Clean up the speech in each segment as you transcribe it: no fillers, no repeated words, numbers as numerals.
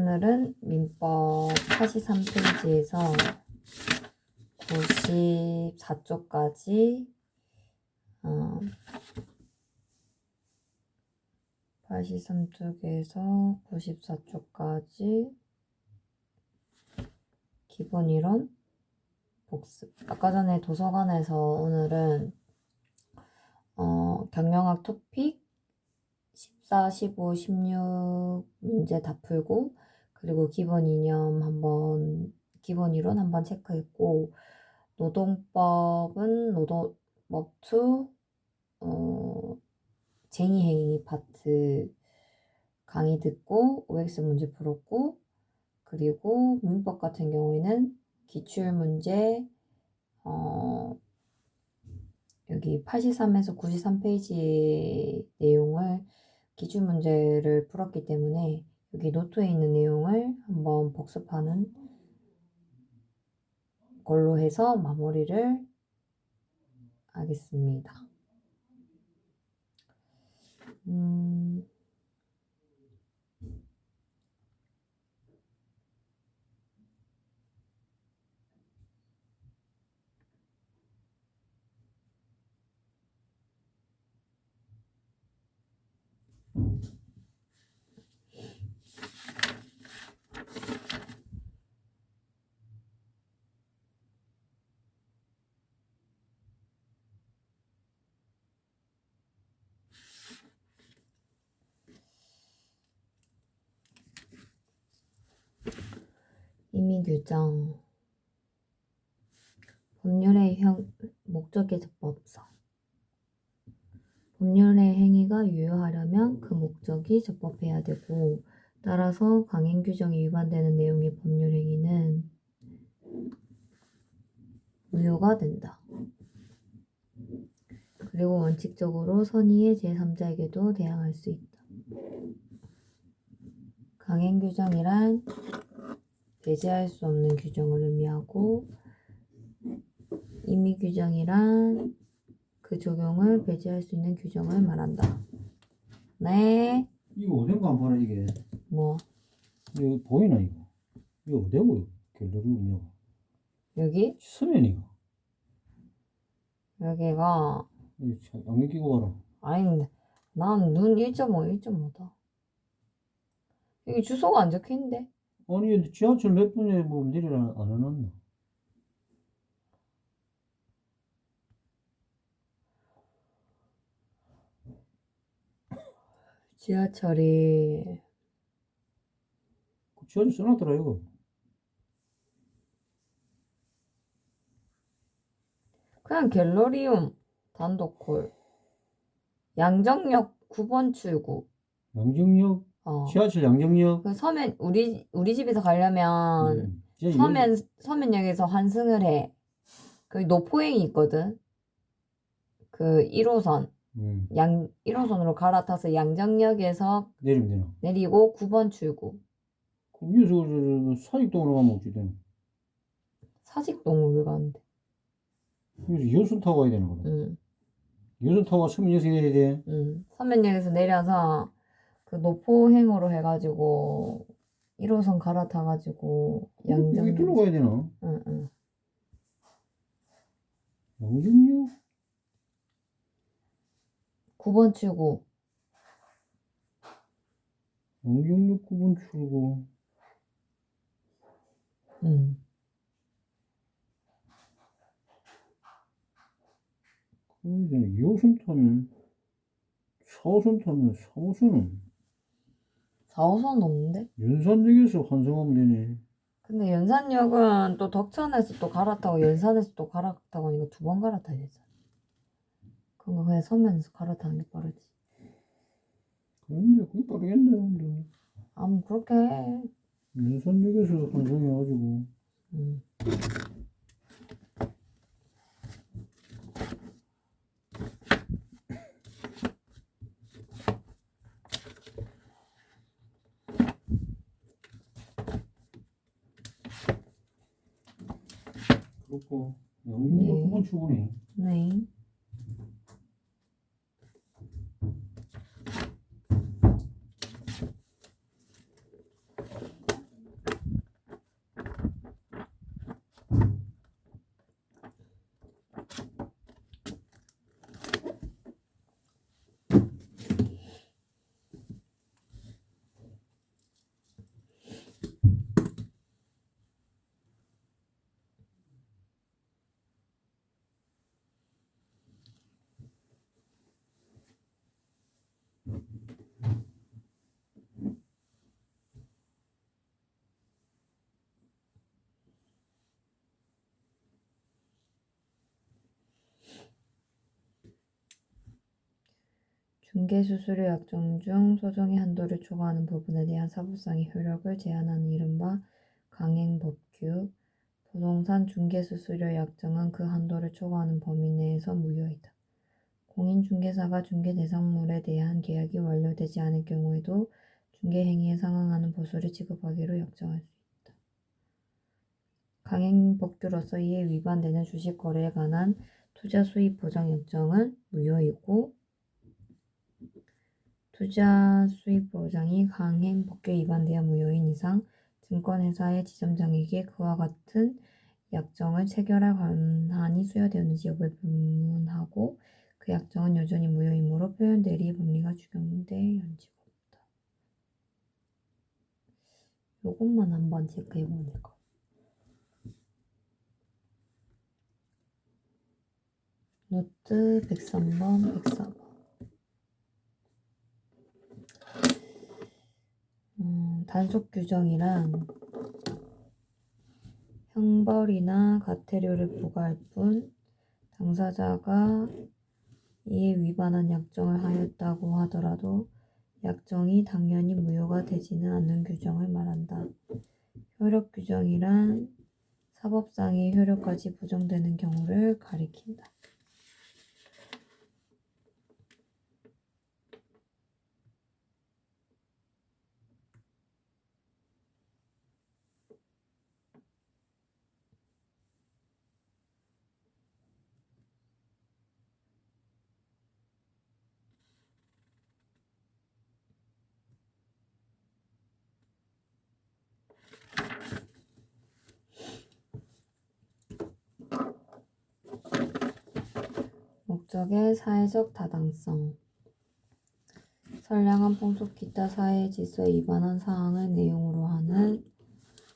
오늘은 민법 83페이지에서 94쪽까지 83쪽에서 94쪽까지 기본 이론 복습. 아까 전에 도서관에서 오늘은 경영학 토픽 14, 15, 16 문제 다 풀고, 그리고 기본 이념 한번, 기본 이론 한번 체크했고, 노동법은 노동법 2 쟁의행위 파트 강의 듣고 OX 문제 풀었고, 그리고 민법 같은 경우에는 기출문제 여기 83에서 93페이지 내용을 기출문제를 풀었기 때문에 여기 노트에 있는 내용을 한번 복습하는 걸로 해서 마무리를 하겠습니다. 임의규정 법률의 목적의접법성. 법률의 행위가 유효하려면 그 목적이 접법해야 되고, 따라서 강행규정이 위반되는 내용의 법률 행위는 무효가 된다. 그리고 원칙적으로 선의의 제3자에게도 대항할 수 있다. 강행규정이란 배제할 수 없는 규정을 의미하고, 임의규정이란 그 적용을 배제할 수 있는 규정을 말한다. 네. 이거 어딘가 안 봐라 이게. 뭐? 이거 보이나 이거? 이거 어디고 갤러리 운영? 여기? 서면이가. 여기가 이거 참 안경 끼고 봐라. 아닌데 난 눈 1.5, 1.5다. 여기 주소가 안 적혀있는데? 아니 지하철 몇 분에 뭐 내리라 안 해놨나? 지하철이 그 지하철 써놨더라 이거. 그냥 갤러리움 단독콜 양정역 9번 출구. 양정역? 지하철 양정역? 그 서면 우리 집에서 가려면 진짜 서면역에서 환승을 해. 그 노포행이 있거든. 그 1호선 1호선으로 갈아타서 양정역에서 내리면 되나? 내리고 9번 출구. 그럼 위에서 사직동으로 가면 어찌 되나? 사직동을 왜 가는데? 여기서 여순 타고 가야 되나 그럼? 응. 여순 타고 서면역에서 내려야 돼? 응. 서면역에서 내려서 그 노포행으로 해가지고 1호선 갈아타가지고 여기 tur로 가야 되나? 응. 양정역? 9번 출구. 양정역 9번 출구. 응. 그러면 2호선 타면 4호선 타면 3호선은 4호선 없는데? 연산역에서 환승하면 되네. 근데 연산역은 또 덕천에서 또 갈아타고 연산에서 또 갈아타고 하니까 2번 갈아타야 되잖아. 그럼 그냥 서면에서 갈아타는 게 빠르지. 그런데 그게 빠르겠네. 아무 그렇게 해. 연산역에서 환승해가지고. 그렇고 양정역 9번 출구네. 네. 중개수수료 약정 중 소정의 한도를 초과하는 부분에 대한 사법상의 효력을 제한하는 이른바 강행법규, 부동산 중개수수료 약정은 그 한도를 초과하는 범위 내에서 무효이다. 공인중개사가 중개대상물에 대한 계약이 완료되지 않을 경우에도 중개행위에 상응하는 보수를 지급하기로 약정할 수 있다. 강행법규로서 이에 위반되는 주식거래에 관한 투자수입보장약정은 무효이고, 투자수입보장이 강행법규에 위반되어 무효인 이상 증권회사의 지점장에게 그와 같은 약정을 체결할 권한이 수여되었는지 여부를 불문하고 그 약정은 여전히 무효이므로 표현대리 법리가 적용될 여지가 없다. 요것만 한번 체크해보면 될 것 같아요. 노트 103번, 104번. 단속 규정이란 형벌이나 과태료를 부과할 뿐 당사자가 이에 위반한 약정을 하였다고 하더라도 약정이 당연히 무효가 되지는 않는 규정을 말한다. 효력 규정이란 사법상의 효력까지 부정되는 경우를 가리킨다. 목적의 사회적 타당성. 선량한 풍속 기타 사회 질서에 위반한 사항을 내용으로 하는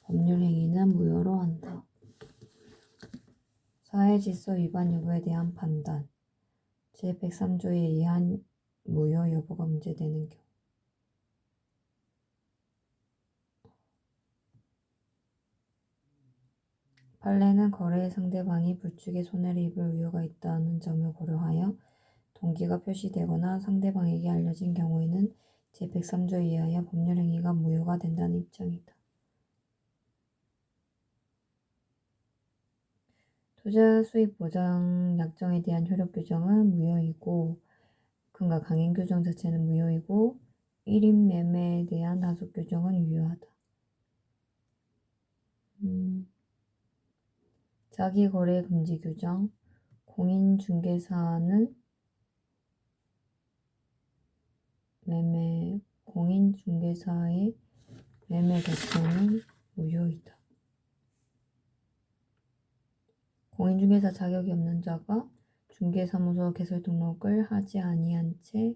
법률 행위는 무효로 한다. 사회 질서 위반 여부에 대한 판단. 제103조에 의한 무효 여부가 문제되는 경우. 판례는 거래의 상대방이 불축의 손해를 입을 우려가 있다는 점을 고려하여 동기가 표시되거나 상대방에게 알려진 경우에는 제103조에 의하여 법률 행위가 무효가 된다는 입장이다. 투자 수입 보장 약정에 대한 효력 규정은 무효이고, 그러니까 강행 규정 자체는 무효이고 1인 매매에 대한 단속 규정은 유효하다. 자기 거래 금지 규정. 공인중개사의 매매 자체는 무효이다. 공인중개사 자격이 없는 자가 중개사무소 개설 등록을 하지 아니한 채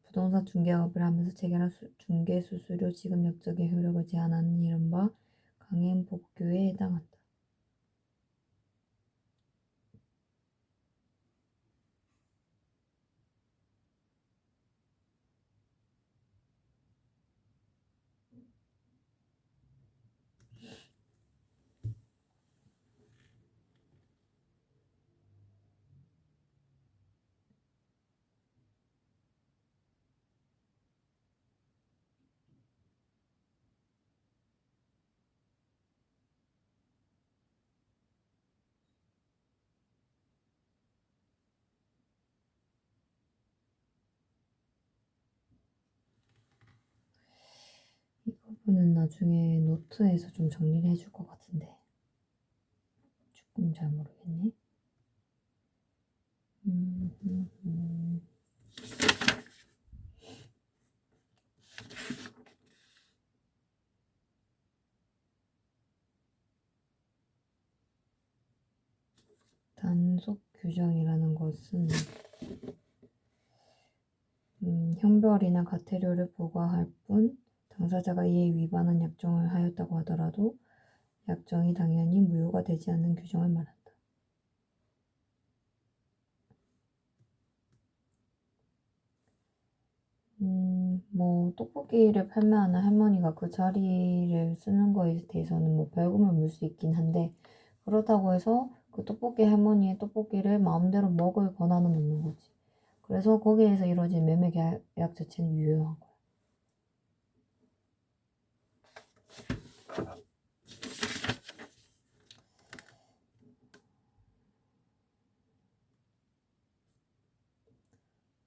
부동산 중개업을 하면서 체결한 중개수수료 지급 약정의 효력을 제한하는 이른바 강행법규에 해당한다. 이 부분은 나중에 노트에서 좀 정리를 해줄 것 같은데 조금 잘 모르겠네. 단속 규정이라는 것은 형벌이나 과태료를 부과할 뿐 당사자가 이에 위반한 약정을 하였다고 하더라도 약정이 당연히 무효가 되지 않는 규정을 말한다. 떡볶이를 판매하는 할머니가 그 자리를 쓰는 거에 대해서는 뭐 벌금을 물 수 있긴 한데, 그렇다고 해서 그 떡볶이 할머니의 떡볶이를 마음대로 먹을 권한은 없는 거지. 그래서 거기에서 이루어진 매매 계약 자체는 유효한 거야.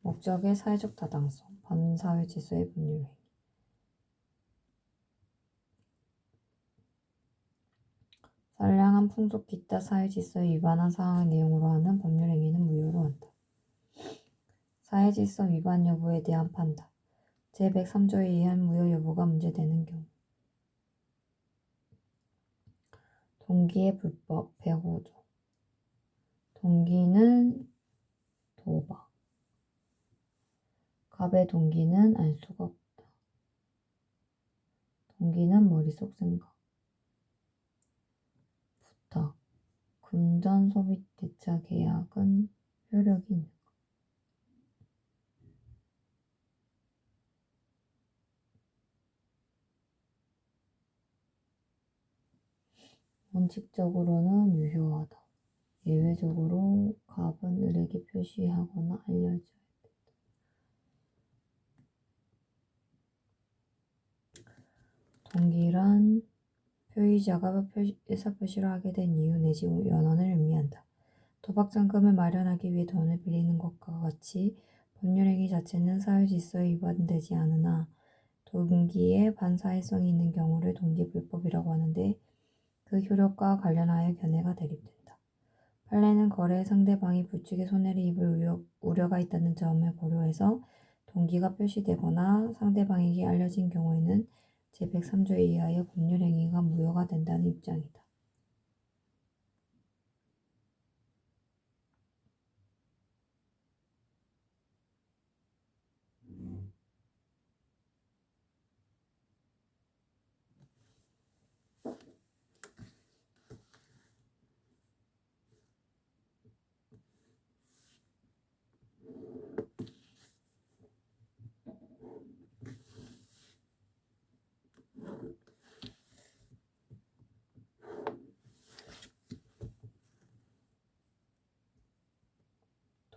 목적의 사회적 타당성, 반사회 질서의 법률. 선량한 풍속 기타 사회 질서에 위반한 사항의 내용으로 하는 법률 행위는 무효로 한다. 사회 질서 위반 여부에 대한 판단. 제103조에 의한 무효 여부가 문제되는 경우. 동기의 불법 105조. 동기는 도박. 갑의 동기는 알 수가 없다. 동기는 머릿속 생각. 부탁. 금전 소비 대차 계약은 효력이 있는. 원칙적으로는 유효하다. 예외적으로 갑은 을에게 표시하거나 알려줘야 된다. 동기란 표의자가 의사표시를 하게 된 이유 내지 연원을 의미한다. 도박장금을 마련하기 위해 돈을 빌리는 것과 같이 법률행위 자체는 사회질서에 위반되지 않으나 동기에 반사회성이 있는 경우를 동기불법이라고 하는데, 그 효력과 관련하여 견해가 대립된다. 판례는 거래에 상대방이 불측의 손해를 입을 우려가 있다는 점을 고려해서 동기가 표시되거나 상대방에게 알려진 경우에는 제103조에 의하여 법률행위가 무효가 된다는 입장이다.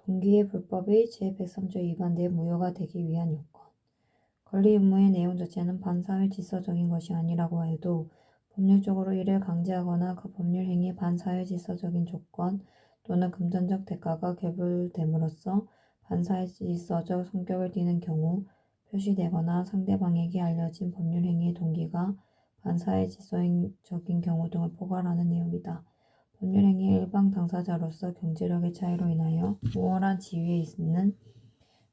동기의 불법이 제103조에 위반되어 무효가 되기 위한 요건. 권리 의무의 내용 자체는 반사회 질서적인 것이 아니라고 해도 법률적으로 이를 강제하거나 그 법률 행위의 반사회 질서적인 조건 또는 금전적 대가가 결부됨으로써 반사회 질서적 성격을 띠는 경우 표시되거나 상대방에게 알려진 법률 행위의 동기가 반사회 질서적인 경우 등을 포괄하는 내용이다. 법률 행위의 일방 당사자로서 경제력의 차이로 인하여 우월한 지위에 있는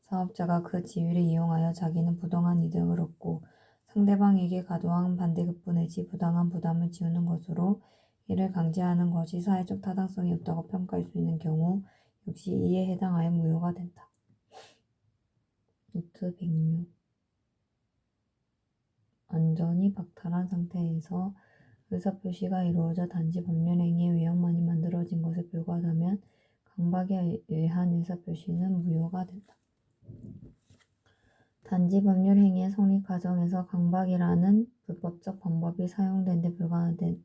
사업자가 그 지위를 이용하여 자기는 부당한 이득을 얻고 상대방에게 과도한 반대급부 내지 부당한 부담을 지우는 것으로 이를 강제하는 것이 사회적 타당성이 없다고 평가할 수 있는 경우 역시 이에 해당하여 무효가 된다. 노트 106. 완전히 박탈한 상태에서 의사표시가 이루어져 단지 법률행위의 외형만이 만들어진 것에 불과하다면 강박에 의한 의사표시는 무효가 된다. 단지 법률행위의 성립 과정에서 강박이라는 불법적 방법이 사용된 데 불과하는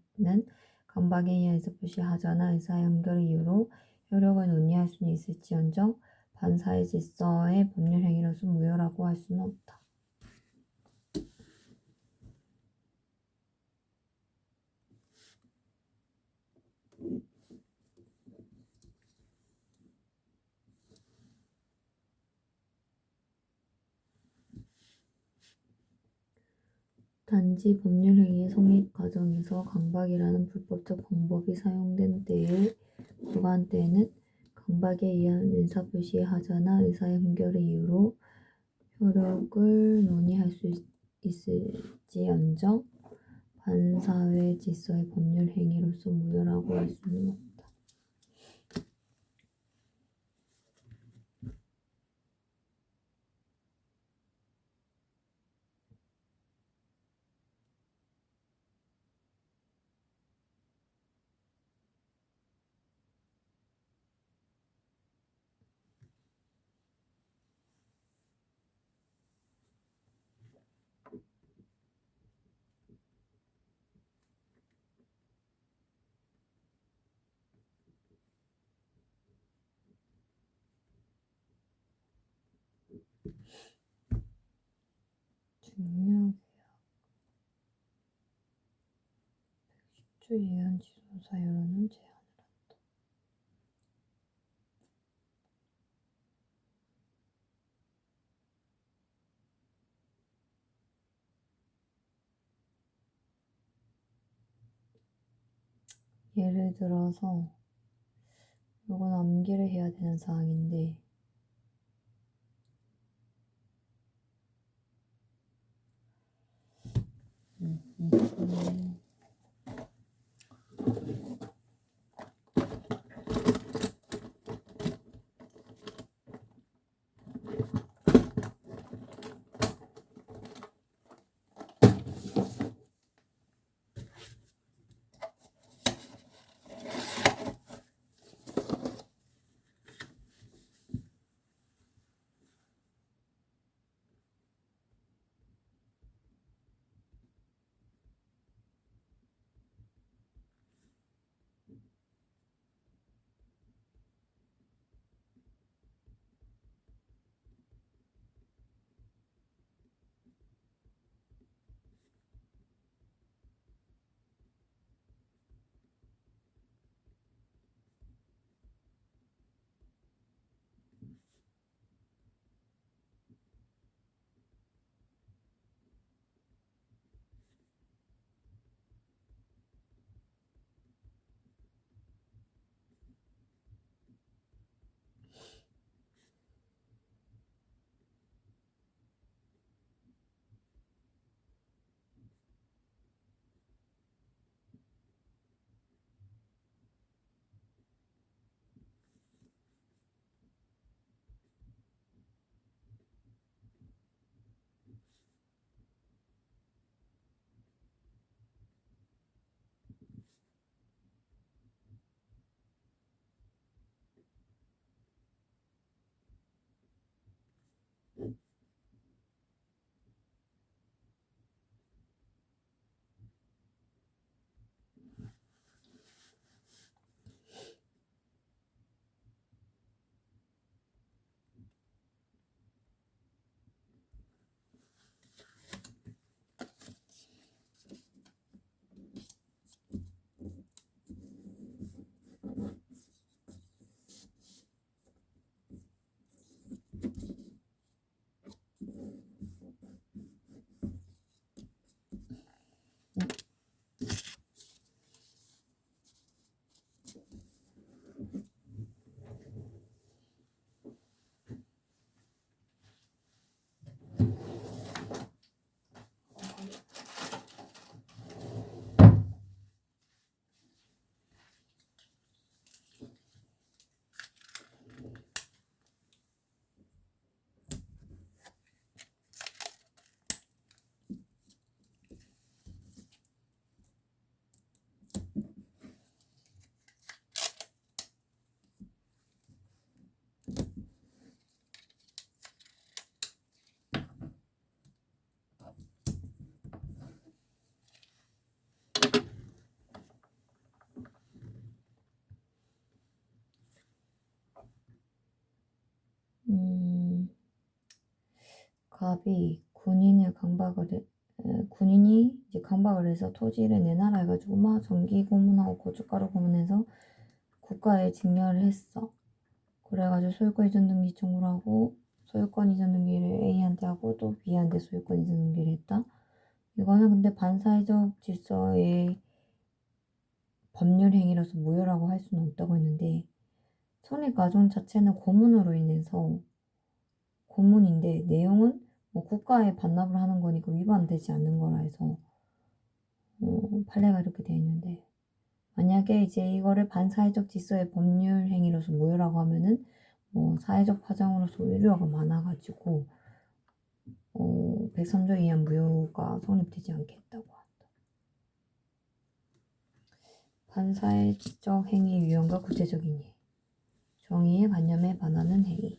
강박에 의한 의사표시하자나 의사연결 이유로 효력을 논의할 수는 있을지언정 반사회 질서의 법률행위로서 무효라고 할 수는 없다. 단지 법률행위의 성립 과정에서 강박이라는 불법적 방법이 사용된 때에 불과한 때에는 강박에 의한 의사표시의 하자나 의사의 흠결의 이유로 효력을 논의할 수 있을지언정 반사회 질서의 법률행위로서 무효라고 할 수는 없다. 능력, 110주 이한 지속 사유로는 제한을 한다. 예를 들어서 이건 암기를 해야 되는 사항인데 갑이 군인이 이제 강박을 해서 토지를 내놔라 해가지고 막 전기 고문하고 고춧가루 고문해서 국가에 직려를 했어. 그래가지고 소유권 이전 등기 청구를 하고 소유권 이전 등기를 A한테 하고 또 B한테 소유권 이전 등기를 했다. 이거는 근데 반사회적 질서의 법률 행위로서 무효라고 할 수는 없다고 했는데 손해가중 자체는 고문으로 인해서 고문인데 내용은 뭐 국가에 반납을 하는 거니까 위반되지 않는 거라 해서 판례가 이렇게 되어 있는데 만약에 이제 이거를 반사회적 질서의 법률 행위로서 무효라고 하면은 뭐 사회적 파장으로서 의료가 많아가지고 103조 이하 무효가 성립되지 않겠다고 한다. 반사회적 행위 유형과 구체적인 예. 정의의 관념에 반하는 행위.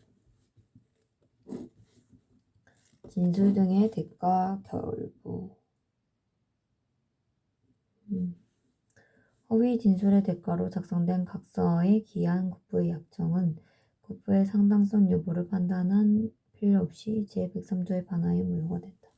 진술 등의 대가 결부. 허위 진술의 대가로 작성된 각서의 기한 국부의 약정은 국부의 상당성 여부를 판단한 필요 없이 제103조에 반하여 무효가 된다.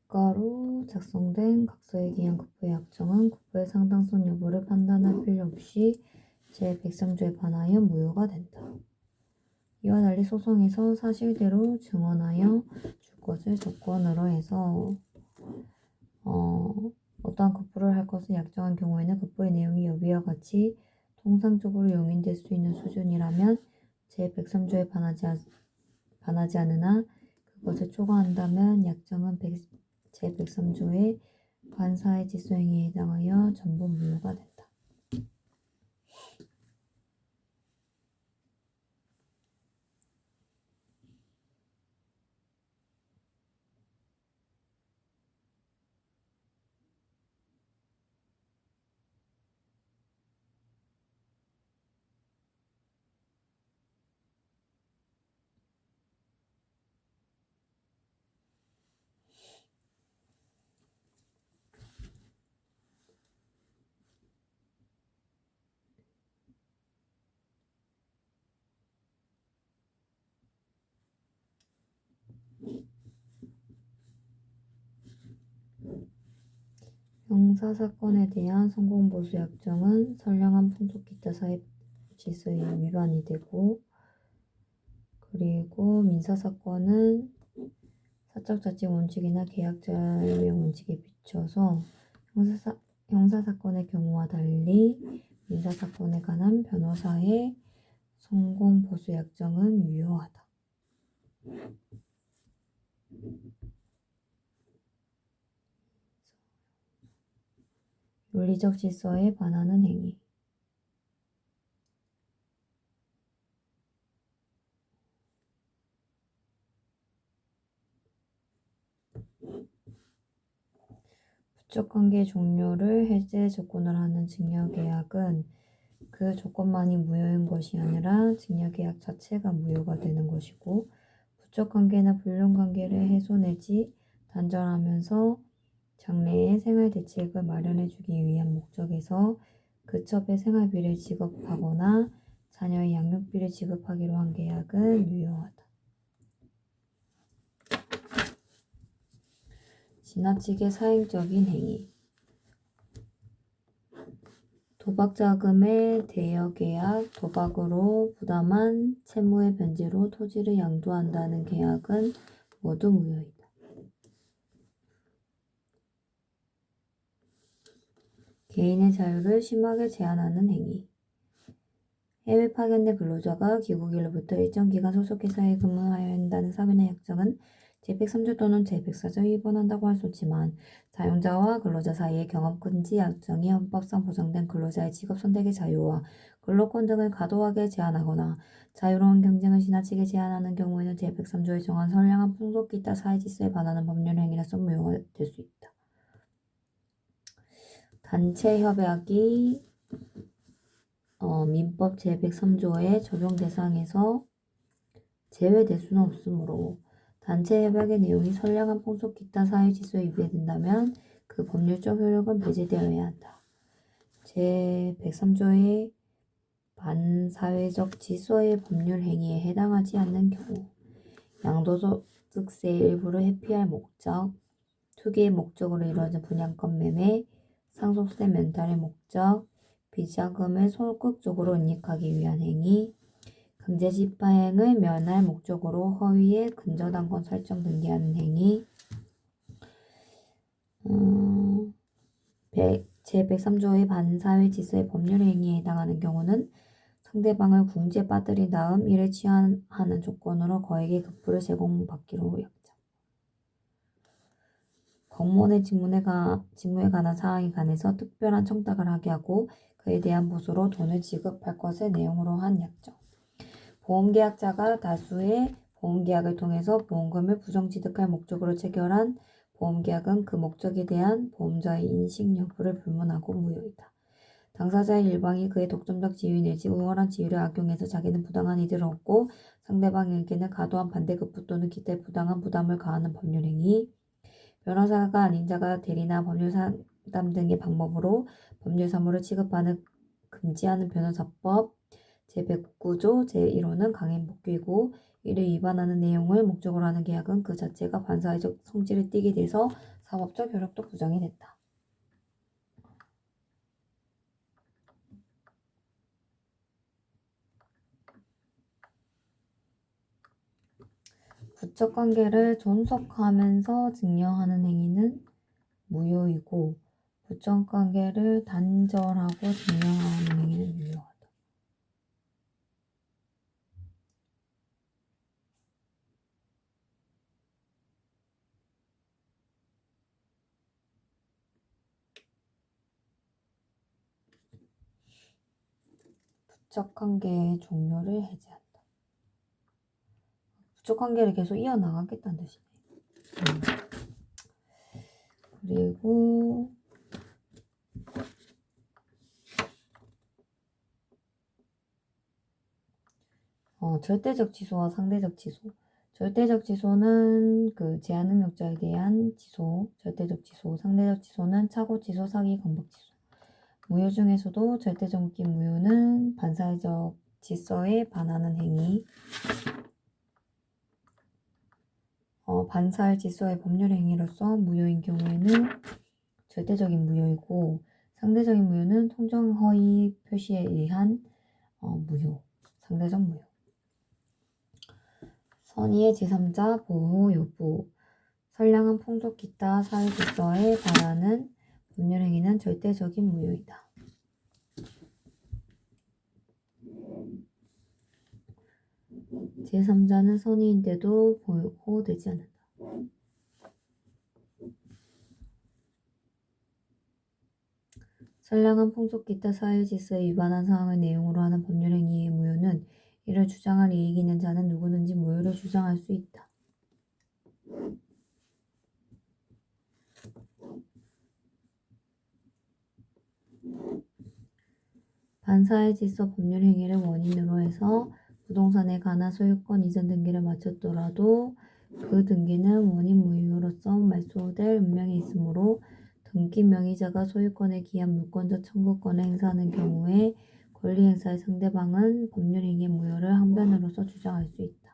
국가로 작성된 각서에 기한 국부의 약정은 국부의 상당성 여부를 판단할 필요 없이 제103조에 반하여 무효가 된다. 이와 달리 소송에서 사실대로 증언하여 줄 것을 조건으로 해서 어떠한 급부를 할 것을 약정한 경우에는 급부의 내용이 여기와 같이 통상적으로 용인될 수 있는 수준이라면 제103조에 반하지 않으나 그것을 초과한다면 약정은 제103조의 반사의 질서행위에 해당하여 전부 무효가 된다. 형사사건에 대한 성공보수 약정은 선량한 풍속 기타 사회 질서의 위반이 되고, 그리고 민사사건은 사적 자치 원칙이나 계약 자유의 원칙에 비춰서 형사사건의 경우와 달리 민사사건에 관한 변호사의 성공보수 약정은 유효하다. 윤리적 질서에 반하는 행위. 부적관계 종료를 해제 조건으로 하는 증여계약은 그 조건만이 무효인 것이 아니라 증여계약 자체가 무효가 되는 것이고, 부적관계나 불륜관계를 해소 내지 단절하면서 장래의 생활대책을 마련해주기 위한 목적에서 그첩에 생활비를 지급하거나 자녀의 양육비를 지급하기로 한 계약은 유효하다. 지나치게 사행적인 행위. 도박자금의 대여계약, 도박으로 부담한 채무의 변제로 토지를 양도한다는 계약은 모두 무효이다. 개인의 자유를 심하게 제한하는 행위. 해외 파견된 근로자가 귀국일로부터 일정 기간 소속회사에 근무하여야 한다는 사회나 약정은 제103조 또는 제104조에 위반한다고 할 수 없지만, 사용자와 근로자 사이의 경업금지 약정이 헌법상 보장된 근로자의 직업 선택의 자유와 근로권 등을 과도하게 제한하거나 자유로운 경쟁을 지나치게 제한하는 경우에는 제103조에 정한 선량한 풍속 기타 사회질서에 반하는 법률 행위로서 무효가 될 수 있다. 단체 협약이 민법 제103조의 적용 대상에서 제외될 수는 없으므로 단체 협약의 내용이 선량한 풍속 기타 사회 질서에 위배된다면 그 법률적 효력은 배제되어야 한다. 제103조의 반사회적 질서의 법률 행위에 해당하지 않는 경우, 양도소득세 일부를 회피할 목적, 투기의 목적으로 이루어진 분양권 매매, 상속세 면탈의 목적, 비자금을 소극적으로 은닉하기 위한 행위, 강제집행을 면할 목적으로 허위의 근저당권 설정 등기하는 행위, 제103조의 반사회 질서의 법률 행위에 해당하는 경우는 상대방을 궁지에 빠뜨린 다음 이를 취하는 조건으로 거액의 급부를 제공받기로 약정. 공무원의 직무에 관한 사항에 관해서 특별한 청탁을 하게 하고 그에 대한 보수로 돈을 지급할 것을 내용으로 한 약정. 보험계약자가 다수의 보험계약을 통해서 보험금을 부정취득할 목적으로 체결한 보험계약은 그 목적에 대한 보험자의 인식 여부를 불문하고 무효이다. 당사자의 일방이 그의 독점적 지위 내지 우월한 지위를 악용해서 자기는 부당한 이득을 얻고 상대방에게는 과도한 반대급부 또는 기타의 부당한 부담을 가하는 법률행위, 변호사가 아닌 자가 대리나 법률 상담 등의 방법으로 법률 사무를 취급하는 금지하는 변호사법 제109조 제1호는 강행복귀이고, 이를 위반하는 내용을 목적으로 하는 계약은 그 자체가 반사회적 성질을 띠게 돼서 사법적 효력도 부정이 됐다. 부적 관계를 존속하면서 증명하는 행위는 무효이고 부적 관계를 단절하고 증명하는 행위는 유효하다. 부적 관계의 종료를 해제한다. 부적 관계를 계속 이어나가겠다는 뜻이네. 그리고 절대적 취소와 상대적 취소. 절대적 취소는 그 제한 능력자에 대한 취소, 절대적 취소, 상대적 취소는 착오 취소, 사기, 강박 취소. 무효 중에서도 절대적 묶임 무효는 반사회적 질서에 반하는 행위, 반사할 질서의 법률 행위로서 무효인 경우에는 절대적인 무효이고 상대적인 무효는 통정 허위 표시에 의한 무효, 상대적 무효. 선의의 제3자 보호 여부. 선량한 풍속 기타 사회 질서에 반하는 법률 행위는 절대적인 무효이다. 제3자는 선의인데도 보호되지 않는다. 선량한 풍속 기타 사회 질서에 위반한 사항을 내용으로 하는 법률 행위의 무효는 이를 주장할 이익이 있는 자는 누구든지 무효를 주장할 수 있다. 반사회 질서 법률 행위를 원인으로 해서 부동산에 관한 소유권 이전 등기를 마쳤더라도 그 등기는 원인 무효로서 말소될 운명이 있으므로 등기 명의자가 소유권에 기한 물권적 청구권을 행사하는 경우에 권리 행사의 상대방은 법률 행위 무효를 항변으로서 주장할 수 있다.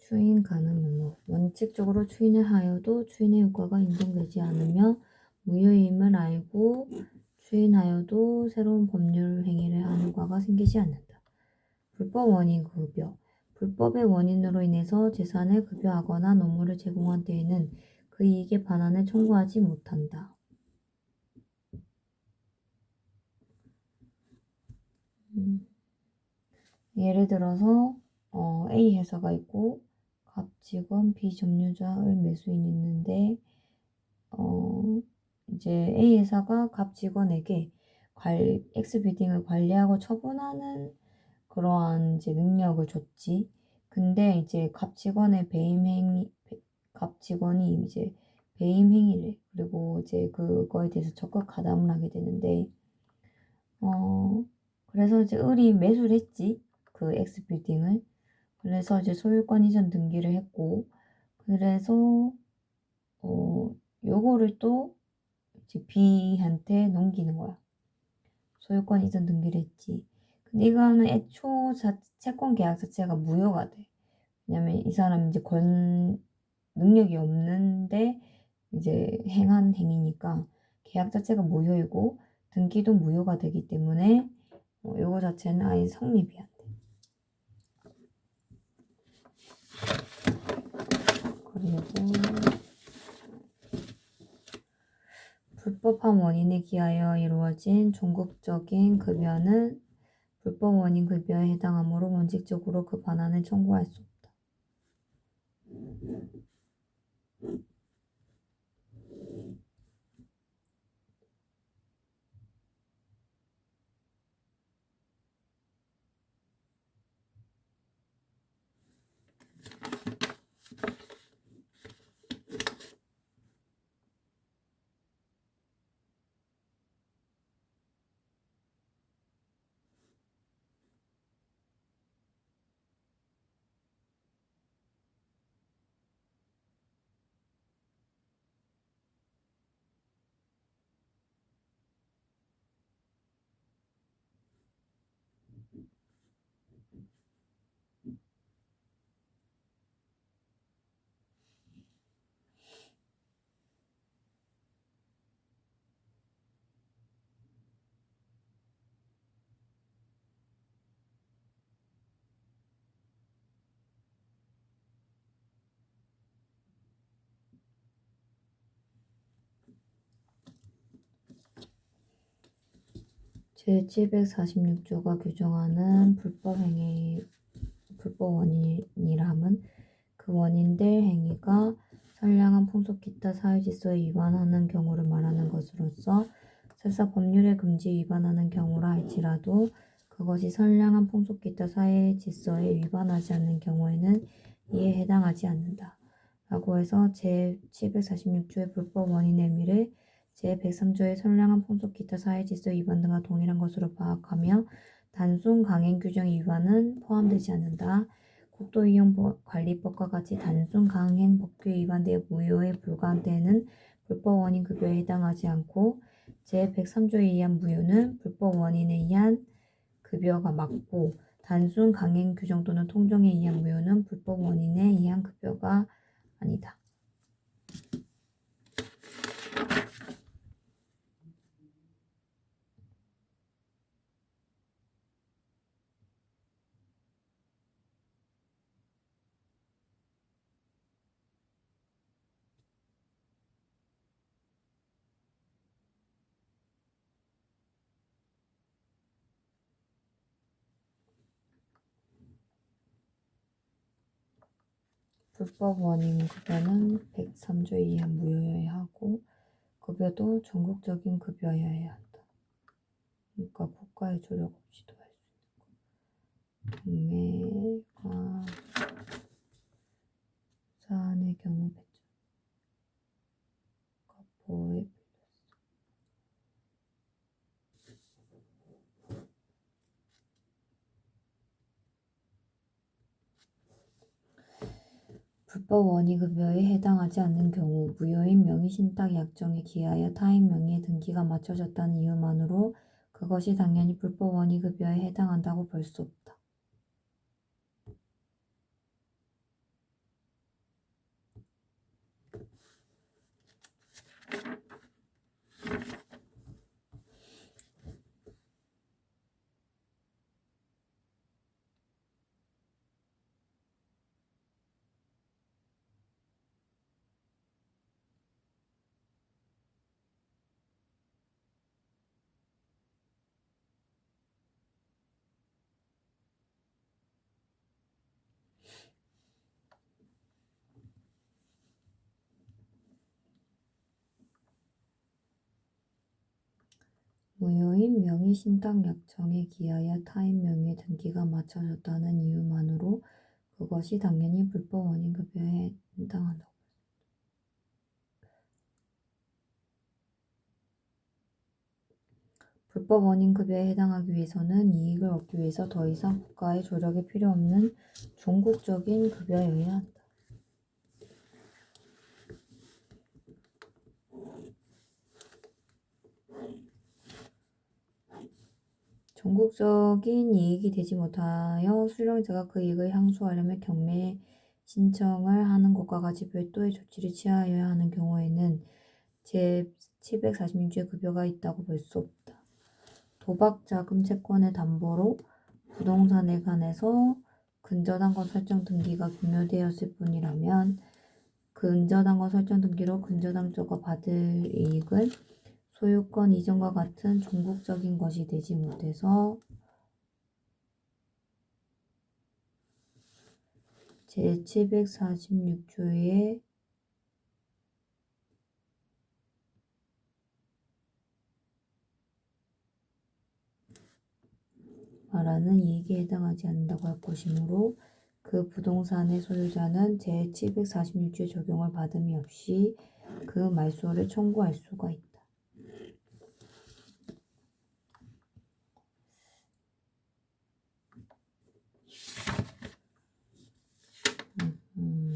추인 가능 용어. 원칙적으로 추인을 하여도 추인의 효과가 인정되지 않으며 무효임을 알고 추인하여도 새로운 법률 행위를 하는 과가 생기지 않는다. 불법 원인 급여. 불법의 원인으로 인해서 재산을 급여하거나 노무를 제공한 때에는 그 이익의 반환을 청구하지 못한다. 예를 들어서 A 회사가 있고 갑 직원, B 점유자의 매수인이 있는데 이제 A 회사가 갑 직원에게 엑스비딩을 관리하고 처분하는 그러한 이제 능력을 줬지. 근데 이제 갑 직원이 이제 배임 행위를 그리고 이제 그거에 대해서 적극 가담을 하게 되는데 그래서 이제 을이 매수를 했지. 그 엑스빌딩을. 그래서 이제 소유권 이전 등기를 했고 그래서 요거를 또 이제 B한테 넘기는 거야. 소유권 이전 등기를 했지. 근데 이거는 애초 채권 계약 자체가 무효가 돼. 왜냐면 이 사람이 이제 능력이 없는데 이제 행한 행위니까 계약 자체가 무효이고 등기도 무효가 되기 때문에 요거 자체는 아예 성립이 안 돼. 그리고 불법한 원인에 기하여 이루어진 종국적인 급여는 불법 원인 급여에 해당하므로 원칙적으로 그 반환을 청구할 수 없다. 제746조가 규정하는 불법 원인이람은 그 원인될 행위가 선량한 풍속 기타 사회질서에 위반하는 경우를 말하는 것으로서 설사 법률의 금지에 위반하는 경우라 할지라도 그것이 선량한 풍속 기타 사회질서에 위반하지 않는 경우에는 이에 해당하지 않는다. 라고 해서 제746조의 불법 원인의 의미를 제103조의 선량한 풍속 기타 사회질서 위반 등과 동일한 것으로 파악하며 단순 강행 규정 위반은 포함되지 않는다. 국도이용관리법과 같이 단순 강행 법규에 위반되어 무효에 불과한 때에는 불법 원인 급여에 해당하지 않고 제103조에 의한 무효는 불법 원인에 의한 급여가 맞고 단순 강행 규정 또는 통정에 의한 무효는 불법 원인에 의한 급여가 아니다. 불법 원인 급여는 103조에 의한 무효여야 하고 급여도 전국적인 급여여야 한다. 그러니까 국가의 조력 없이도 할 수 있는 거. 경매가 사안의 경우 배정가보에 불법 원인 급여에 해당하지 않는 경우 무효인 명의신탁 약정에 기하여 타인 명의의 등기가 맞춰졌다는 이유만으로 그것이 당연히 불법 원인 급여에 해당한다고 볼 수 없다. 무효인 명의신탁 약정에 기하여 타인 명의의 등기가 맞춰졌다는 이유만으로 그것이 당연히 불법 원인 급여에 해당한다고. 불법 원인 급여에 해당하기 위해서는 이익을 얻기 위해서 더 이상 국가의 조력이 필요 없는 종국적인 급여여야 한다. 종국적인 이익이 되지 못하여 수령자가 그 이익을 향수하려면 경매 신청을 하는 것과 같이 별도의 조치를 취하여야 하는 경우에는 제746조의 급여가 있다고 볼 수 없다. 도박자금 채권의 담보로 부동산에 관해서 근저당권 설정 등기가 공유되었을 뿐이라면 근저당권 설정 등기로 근저당자가 받을 이익은 소유권 이전과 같은 종국적인 것이 되지 못해서 제746조의 말하는 이익에 해당하지 않는다고 할 것이므로 그 부동산의 소유자는 제746조의 적용을 받음이 없이 그 말소를 청구할 수가 있다. 음.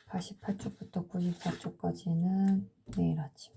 88쪽부터 94쪽까지는 내일 아침.